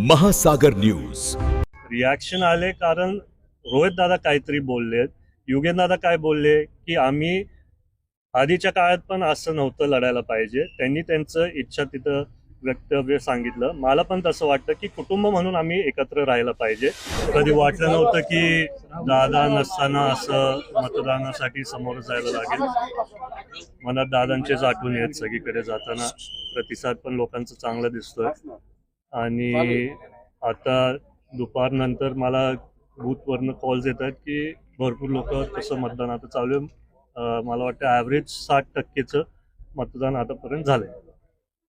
महासागर news. Reaction आले कारण रोहित दादा काहीतरी बोललेत. युगेंद्र दादा काय बोलले की आम्ही आधीच्या काळात पण असं नव्हतं लढायला पाहिजे. त्यांनी त्यांचं इच्छा तिथं वक्तव्य सांगितलं. मला पण तसं वाटतं की कुटुंब म्हणून आम्ही एकत्र राहायला पाहिजे. कधी वाटलं नव्हतं की दादा नसताना असं मतदानासाठी समोर जायला लागेल. मनात दादांचेच आठवण येत सगळीकडे जाताना. प्रतिसाद पण लोकांचा चांगला दिसतोय. आणि आता दुपारनंतर मला बूथवरनं कॉल्स येतात की भरपूर लोक कसं मतदान आता चालू आहे. मला वाटतं ॲव्हरेज 60% मतदान आतापर्यंत झालंय.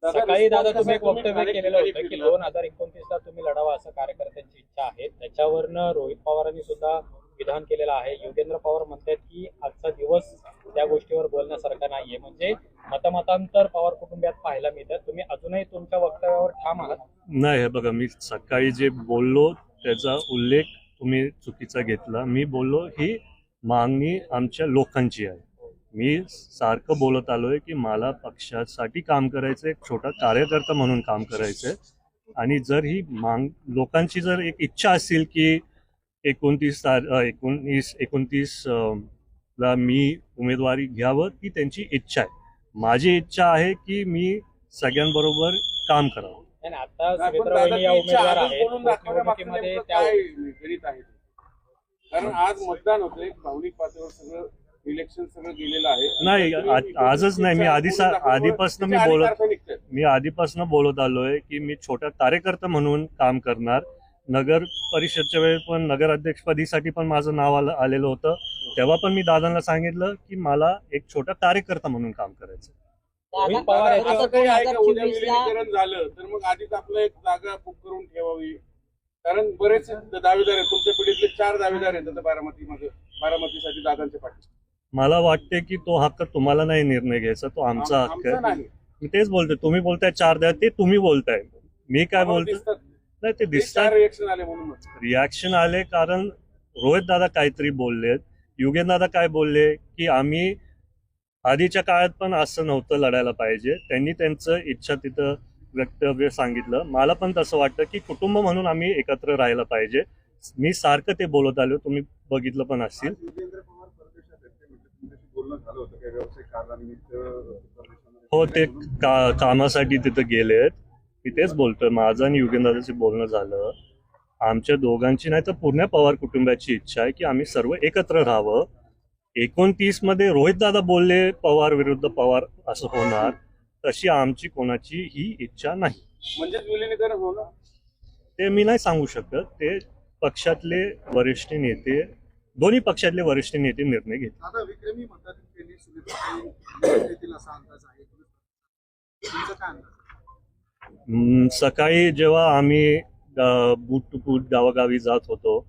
सकाळी दादा तुम्ही एक वक्तव्य केलेलं होतं की 2029ला तुम्ही लढावा असं कार्यकर्त्यांची इच्छा आहे. त्याच्यावरनं रोहित पवारांनी सुद्धा विधान केलेलं आहे. योगेंद्र पवार म्हणतात की आजचा दिवस त्या गोष्टीवर बोलण्यासारखा नाहीये. म्हणजे मतमतांतर पवार कुटुंबियात पाहायला मिळतात. तुम्ही अजूनही तुमच्या वक्तव्यावर ठाम आहात? नाही, हे बघा, मी सकाळी जे बोललो त्याचा उल्लेख तुम्ही चुकीचा घेतला. मी बोललो ही मागणी आमच्या लोकांची आहे. मी सारखं बोलत आलोय की मला पक्षासाठी काम करायचं, एक छोटा कार्यकर्ता म्हणून काम करायचंय. आणि जर ही लोकांची जर एक इच्छा असेल की 29 ला मी उमेदवारी घ्यावं, ती त्यांची इच्छा आहे. माझी इच्छा आहे की मी सगळ्यांबरोबर काम करावं. आता सुमित्रा वहिनी या उमेदवार आहेत. निवडणुकीमध्ये त्या कारण आज मतदान होतंय, भावनिक पातळीवर सगळं इलेक्शन सगळं गेलेलं आहे. नाही, आजच नाही, मी आधीपासून बोलत आलोय की मी छोटा कार्यकर्ता म्हणून काम करणार. नगर परिषदच्या वेळेस पण नगर अध्यक्षपदीसाठी पण माझं नाव आलेलं होतं. तेव्हा पण मी दादांना सांगितलं की मला एक छोटा कार्यकर्ता म्हणून काम करायचं. रोहित पवार असं काही आहे का उद्या विलीनीकरण झालं तर मग आधीच आपलं एक जागा बुक करून ठेवावी? कारण बरेच दावेदार आहेत, तुमच्या पिढीतले 4 दावेदार आहेत आता बारामतीसाठी दादांच्या पाठी. मला वाटते की तो हक्क तुम्हाला नाही निर्णय घ्यायचा, तो आमचा हक्क आहे. मी तेच बोलतोय. तुम्ही बोलताय 4 द्या, ते तुम्ही बोलताय. मी काय बोलतो? नाही, ते दिसतात. रिॲक्शन आले कारण रोहित दादा काहीतरी बोललेत. युगेंद्र दादा काय बोलले की आम्ही आधीच्या काळात पण असं नव्हतं लढायला पाहिजे. त्यांनी त्यांचं इच्छा तिथं वक्तव्य सांगितलं. मला पण तसं वाटतं की कुटुंब म्हणून आम्ही एकत्र राहायला पाहिजे. मी सारखं ते बोलत आलो, तुम्ही बघितलं पण असेल. हो, ते कामासाठी तिथं गेलेत. मी तेच बोलतोय. माझं आणि युगेंद्रचं बोलणं झालं. आमच्या दोघांची नाही तर पूर्ण पवार कुटुंबाची इच्छा आहे की आम्ही सर्व एकत्र राहावं. 29 मध्ये रोहित दादा बोलले पवार विरुद्ध पवार असं होणार, तशी आमची कोणाची ही इच्छा नाही. म्हणजे विलीनीकरण होणार ते मी नाही सांगू शकत. ते पक्षातले वरिष्ठ नेते, दोन्ही पक्षातले वरिष्ठ नेते निर्णय घेतात. सकाळी जेव्हा आम्ही बूथ टू बूथ गावागावी जात होतो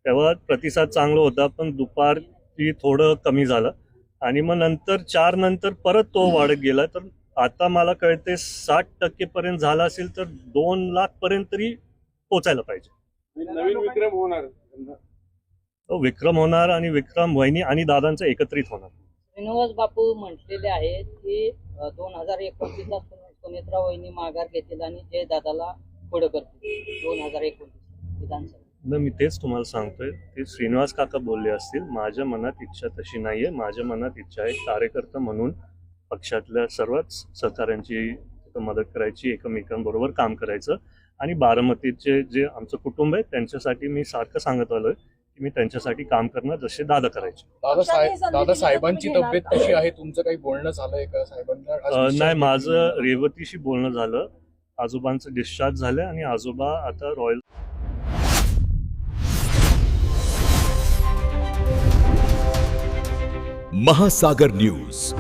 तेव्हा प्रतिसाद चांगला होता, पण दुपारी थोडं कमी झालं. आणि मग नंतर 4 नंतर परत तो वाढत गेला. तर आता मला कळते 60% पर्यंत झाला असेल तर 2 लाख पर्यंत तरी पोचायला पाहिजे. नवीन विक्रम होणार. तो विक्रम होणार आणि विक्रम वहिनी आणि दादांचं एकत्रित होणार. श्रीनिवास बापू म्हटलेले आहेत की 2029ला सुमित्रा वहिनी माघार घेतील आणि जय दादाला पुढे करतील 2029 विधानसभा. मी तेच तुम्हाला सांगतोय. ते श्रीनिवास काका बोलले असतील. माझ्या मनात इच्छा तशी नाहीये. माझ्या मनात इच्छा आहे कार्यकर्ता म्हणून पक्षातल्या सर्वच सहकाऱ्यांची मदत करायची, एकमेकांबरोबर काम करायचं. आणि बारामतीचे जे आमचं कुटुंब आहे त्यांच्यासाठी मी सारखं सांगत आलोय की मी त्यांच्यासाठी काम करणार जसे दादा करायचे. दादा साहेबांची तब्येत कशी आहे? तुमचं काही बोलणं झालंय का साहेबांना? नाही, माझं रेवतीशी बोलणं झालं. आजोबांचं डिस्चार्ज झालं आणि आजोबा आता रॉयल महासागर न्यूज.